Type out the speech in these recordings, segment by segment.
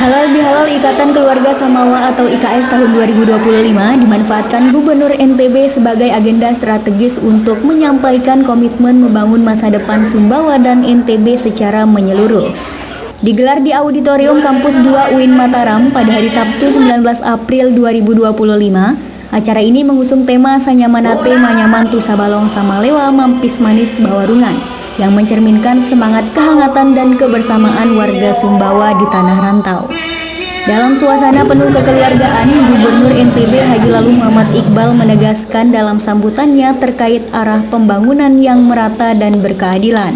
Halal Bihalal Ikatan Keluarga Samawa atau IKS tahun 2025 dimanfaatkan Gubernur NTB sebagai agenda strategis untuk menyampaikan komitmen membangun masa depan Sumbawa dan NTB secara menyeluruh. Digelar di Auditorium Kampus 2 UIN Mataram pada hari Sabtu 19 April 2025, acara ini mengusung tema Sanyamanate Manyaman Tu Sabalong Samalewa Mampis Manis Bawarungan yang mencerminkan semangat kehangatan dan kebersamaan warga Sumbawa di tanah rantau. Dalam suasana penuh kekeluargaan, Gubernur NTB Haji Lalu Muhammad Iqbal menegaskan dalam sambutannya terkait arah pembangunan yang merata dan berkeadilan.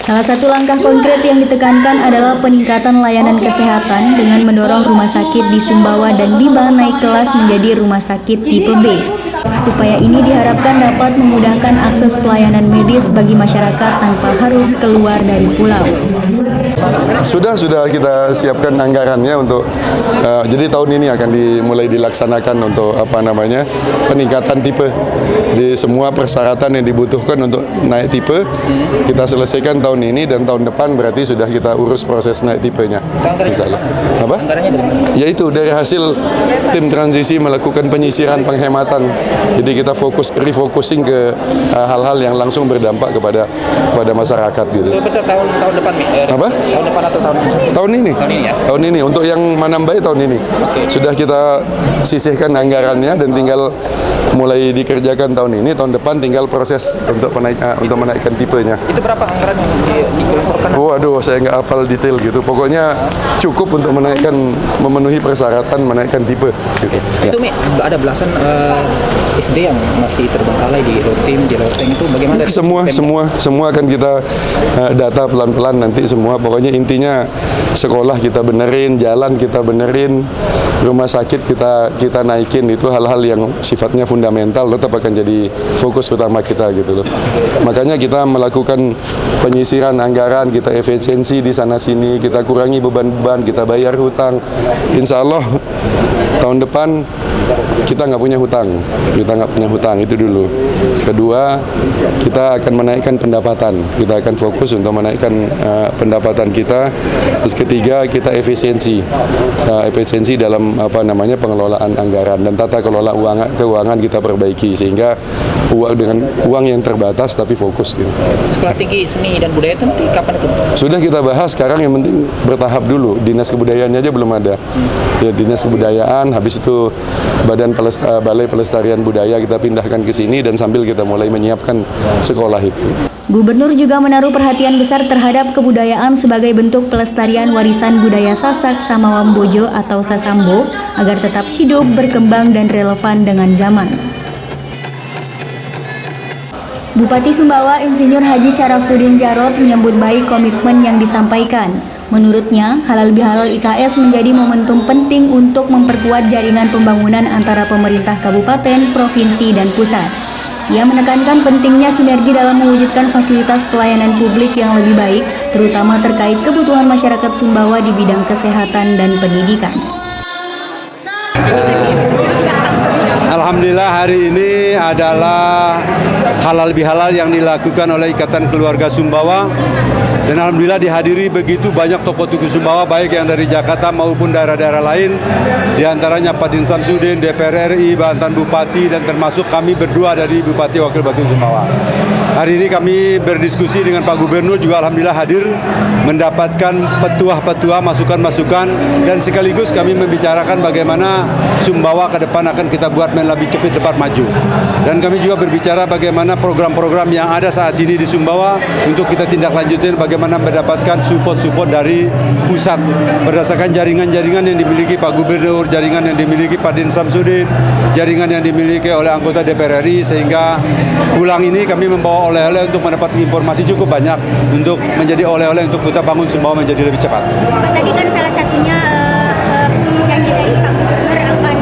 Salah satu langkah konkret yang ditekankan adalah peningkatan layanan kesehatan dengan mendorong rumah sakit di Sumbawa dan Biba naik kelas menjadi rumah sakit tipe B. Upaya ini diharapkan dapat memudahkan akses pelayanan medis bagi masyarakat tanpa harus keluar dari pulau. Sudah kita siapkan anggarannya untuk jadi tahun ini akan dimulai dilaksanakan untuk peningkatan tipe. Jadi semua persyaratan yang dibutuhkan untuk naik tipe kita selesaikan tahun ini, dan tahun depan berarti sudah kita urus proses naik tipenya. Apa? Yaitu dari hasil tim transisi melakukan penyisiran penghematan. Jadi kita refocusing ke hal-hal yang langsung berdampak kepada masyarakat gitu. Itu tahun depan apa? Tahun depan atau tahun ini? Tahun ini. Ya? Tahun ini untuk yang Manambai tahun ini. Okay. Sudah kita sisihkan anggarannya dan tinggal mulai dikerjakan tahun ini. Tahun depan tinggal proses untuk menaikkan tipenya. Itu berapa anggaran yang digelontorkan? Waduh, saya nggak hafal detail gitu. Pokoknya cukup untuk memenuhi persyaratan menaikkan tipe. Gitu. Itu ada belasan SD yang masih terbengkalai di Rotim, di Loteng, itu bagaimana? Semua akan kita data pelan-pelan nanti semua. Pokoknya intinya sekolah kita benerin, jalan kita benerin, rumah sakit kita naikin. Itu hal-hal yang sifatnya fundamental tetap akan jadi fokus utama kita gitu loh. Makanya kita melakukan penyisiran anggaran, kita efisiensi di sana sini, kita kurangi beban-beban, kita bayar hutang. Insya Allah tahun depan kita nggak punya hutang, itu dulu. Kedua, kita akan menaikkan pendapatan, kita akan fokus untuk menaikkan pendapatan kita. Terus ketiga, kita efisiensi dalam pengelolaan anggaran dan tata kelola keuangan kita perbaiki sehingga dengan uang yang terbatas tapi fokus gitu. Sekolah Tinggi Seni dan Budaya itu kapan itu? Sudah kita bahas, sekarang yang penting bertahap dulu. Dinas kebudayaannya aja belum ada. Ya, Dinas Kebudayaan, habis itu Balai Pelestarian Budaya kita pindahkan ke sini dan sambil kita mulai menyiapkan sekolah itu. Gubernur juga menaruh perhatian besar terhadap kebudayaan sebagai bentuk pelestarian warisan budaya Sasak Samawambojo atau Sasambo agar tetap hidup, berkembang, dan relevan dengan zaman. Bupati Sumbawa Insinyur Haji Syarafuddin Jarot menyambut baik komitmen yang disampaikan. Menurutnya, Halal Bihalal IKS menjadi momentum penting untuk memperkuat jaringan pembangunan antara pemerintah kabupaten, provinsi, dan pusat. Ia menekankan pentingnya sinergi dalam mewujudkan fasilitas pelayanan publik yang lebih baik, terutama terkait kebutuhan masyarakat Sumbawa di bidang kesehatan dan pendidikan. Alhamdulillah hari ini adalah halal bihalal yang dilakukan oleh Ikatan Keluarga Sumbawa, dan alhamdulillah dihadiri begitu banyak tokoh-tokoh Sumbawa baik yang dari Jakarta maupun daerah-daerah lain, diantaranya Pak Din Samsudin, DPR RI, mantan Bupati, dan termasuk kami berdua dari Bupati Wakil Batu Sumbawa. Hari ini kami berdiskusi dengan Pak Gubernur juga alhamdulillah hadir mendapatkan petuah-petuah, masukan-masukan, dan sekaligus kami membicarakan bagaimana Sumbawa ke depan akan kita buat lebih cepat dapat maju. Dan kami juga berbicara bagaimana program-program yang ada saat ini di Sumbawa untuk kita tindak lanjutin, bagaimana mendapatkan support dari pusat berdasarkan jaringan-jaringan yang dimiliki Pak Gubernur, jaringan yang dimiliki Pak Din Samsudin, jaringan yang dimiliki oleh anggota DPR RI, sehingga pulang ini kami membawa oleh-oleh untuk mendapat informasi cukup banyak untuk menjadi oleh-oleh untuk kita bangun Sumbawa menjadi lebih cepat. Pak, tadi kan salah satunya janji dari Pak Gubernur akan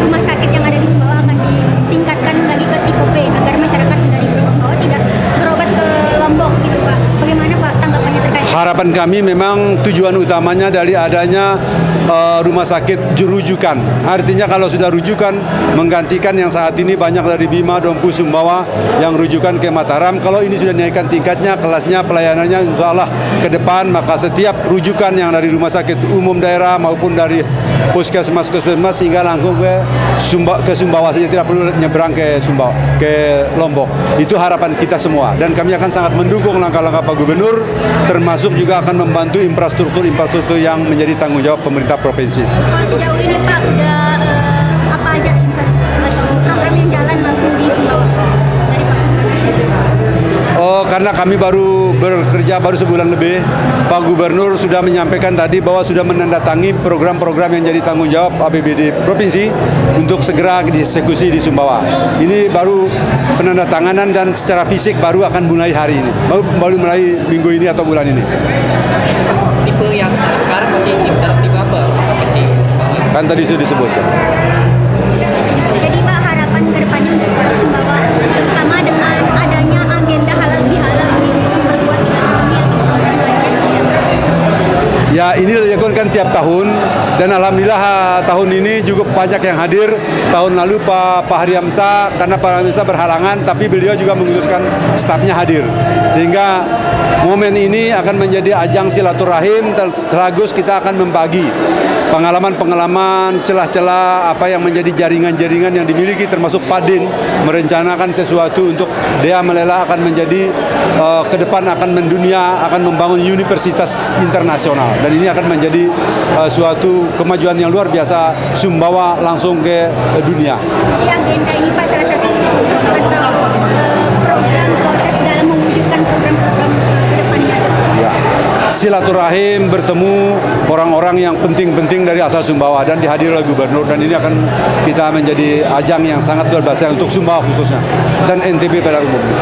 rumah sakit yang ada di Sumbawa akan ditingkatkan lagi ke tipe B agar masyarakat dari Pulau Sumbawa tidak berobat ke Lombok gitu Pak. Bagaimana Pak tanggapannya terkait? harapan kami memang tujuan utamanya dari adanya rumah sakit rujukan. Artinya kalau sudah rujukan menggantikan yang saat ini banyak dari Bima, Dompu, Sumbawa yang rujukan ke Mataram. Kalau ini sudah dinaikkan tingkatnya, kelasnya, pelayanannya insya Allah ke depan, maka setiap rujukan yang dari rumah sakit umum daerah maupun dari puskesmas hingga langsung ke Sumbawa saja, tidak perlu nyebrang ke Sumbawa, ke Lombok. Itu harapan kita semua dan kami akan sangat mendukung langkah-langkah Pak Gubernur, termasuk juga akan membantu infrastruktur yang menjadi tanggung jawab pemerintah provinsi. Sejauh ini Pak udah apa aja infrastruktur atau program yang jalan langsung di Sumbawa dari Pak Gubernur sendiri? Karena kami baru bekerja baru sebulan lebih, Pak Gubernur sudah menyampaikan tadi bahwa sudah menandatangi program-program yang jadi tanggung jawab APBD Provinsi untuk segera dieksekusi di Sumbawa. Ini baru penandatanganan dan secara fisik baru akan mulai hari ini, baru mulai minggu ini atau bulan ini. Tipe yang sekarang masih tipe apa? Di Sumbawa. Kan tadi sudah disebutkan. Jadi Pak harapan kedepannya untuk Sumbawa terutama dengan adanya agenda halal bihalal ini untuk memperkuat silaturahmi atau program lainnya seperti apa? Ya, ini dilakukan tiap tahun dan alhamdulillah tahun ini juga banyak yang hadir. Tahun lalu Pak Haryamsa, karena Pak Haryamsa berhalangan, tapi beliau juga mengutuskan stafnya hadir. Sehingga momen ini akan menjadi ajang silaturahim, sekaligus kita akan membagi pengalaman-pengalaman, celah-celah apa yang menjadi jaringan-jaringan yang dimiliki, termasuk Padin merencanakan sesuatu untuk Dea Melela akan menjadi ke depan akan mendunia, akan membangun universitas internasional dan ini akan menjadi suatu kemajuan yang luar biasa Sumbawa langsung ke dunia. Di agenda ini Pak salah satu atau program proses dalam mewujudkan program-program ke depannya seperti apa? Ya, silaturahim bertemu orang-orang yang penting-penting dari asal Sumbawa dan dihadiri oleh Gubernur dan ini akan kita menjadi ajang yang sangat luar biasa untuk Sumbawa khususnya dan NTB pada umumnya.